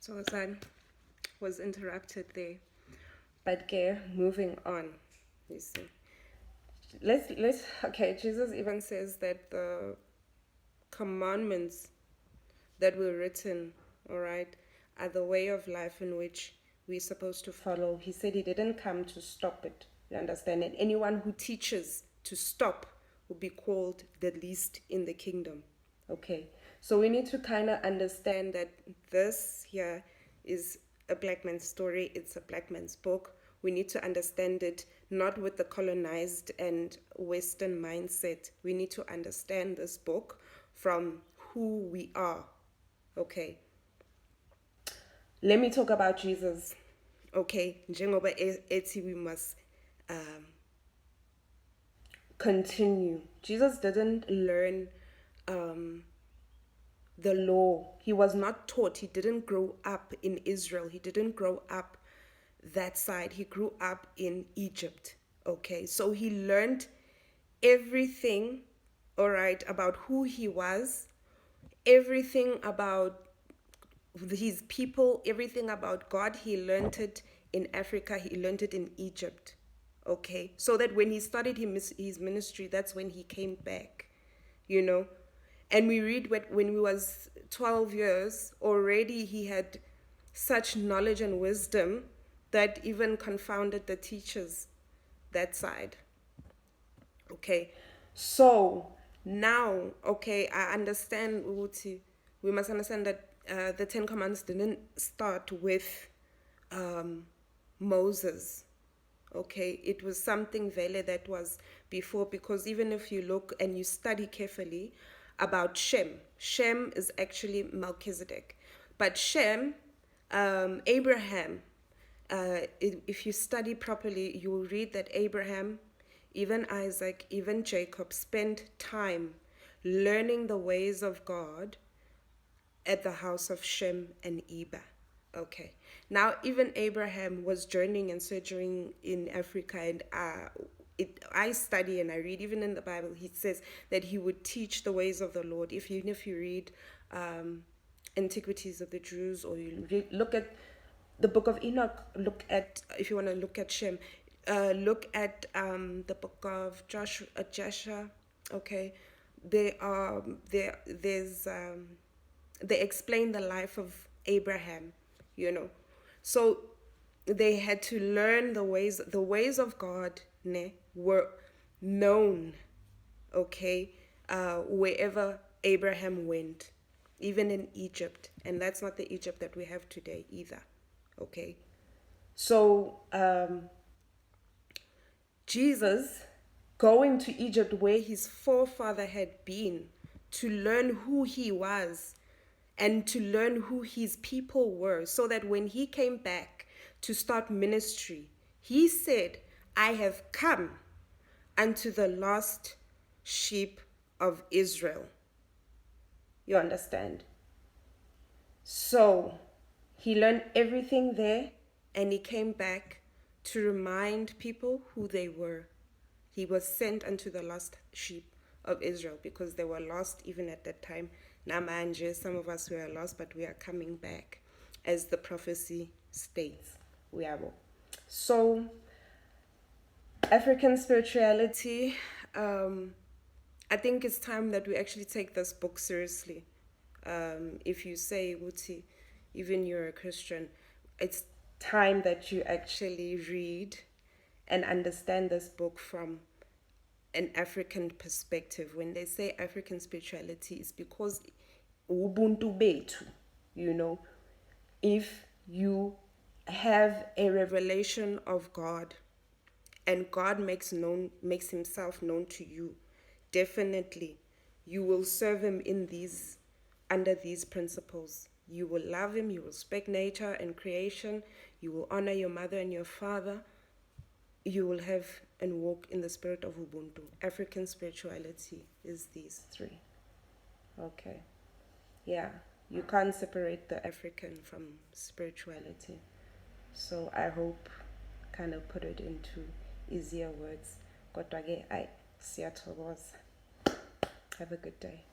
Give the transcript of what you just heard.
So Zan was interrupted there. But okay, moving on. You see. Let's okay, Jesus even says that the commandments that were written, all right, are the way of life in which we're supposed to follow. He said he didn't come to stop it. You understand? And anyone who teaches to stop will be called the least in the kingdom. Okay. So we need to kind of understand that this here is a black man's story. It's a black man's book. We need to understand it not with the colonized and Western mindset. We need to understand this book from who we are. Okay. Let me talk about Jesus. Okay. Njengoba ethi we must continue. Jesus didn't learn the law. He was not taught. He didn't grow up in Israel. He didn't grow up that side. He grew up in Egypt. Okay. So he learned everything, all right, about who he was, everything about his people, everything about God. He learned it in Africa. He learned it in Egypt. Okay. So that when he started his ministry, that's when he came back, you know. And we read when he was 12 years, already he had such knowledge and wisdom that even confounded the teachers that side. Okay. So now, okay, I understand, Uti. We must understand that the Ten Commandments didn't start with Moses. Okay, it was something vele that was before, because even if you look and you study carefully about Shem is actually Melchizedek. But Shem, Abraham, if you study properly, you will read that Abraham, even Isaac, even Jacob spent time learning the ways of God at the house of Shem and Eber. Okay. Now, even Abraham was journeying and sojourning in Africa, and I study and I read, even in the Bible, he says that he would teach the ways of the Lord. Even if you read Antiquities of the Jews, or you look at the book of Enoch, if you want to look at Shem, look at the book of Joshua. Okay, they explain the life of Abraham, you know. So they had to learn the ways of God were known, okay, wherever Abraham went, even in Egypt. And that's not the Egypt that we have today either, okay. So Jesus going to Egypt, where his forefather had been, to learn who he was and to learn who his people were, so that when he came back to start ministry, he said, I have come unto the lost sheep of Israel. You understand? So he learned everything there, and he came back to remind people who they were. He was sent unto the lost sheep of Israel, because they were lost even at that time. Namanje, some of us were lost, but we are coming back, as the prophecy states. We are. So, African spirituality, I think it's time that we actually take this book seriously. If you say, Wuti, even you're a Christian, it's time that you actually read and understand this book from an African perspective. When they say African spirituality, it's because ubuntu betu, you know, if you have a revelation of God and God makes himself known to you, definitely you will serve him under these principles. You will love him, you will respect nature and creation, you will honor your mother and your father, you will have and walk in the spirit of Ubuntu. African spirituality is these three. Okay. Yeah, you can't separate the African from spirituality. So I hope kind of put it into easier words. Kodwa ke, siyathokoza. Have a good day.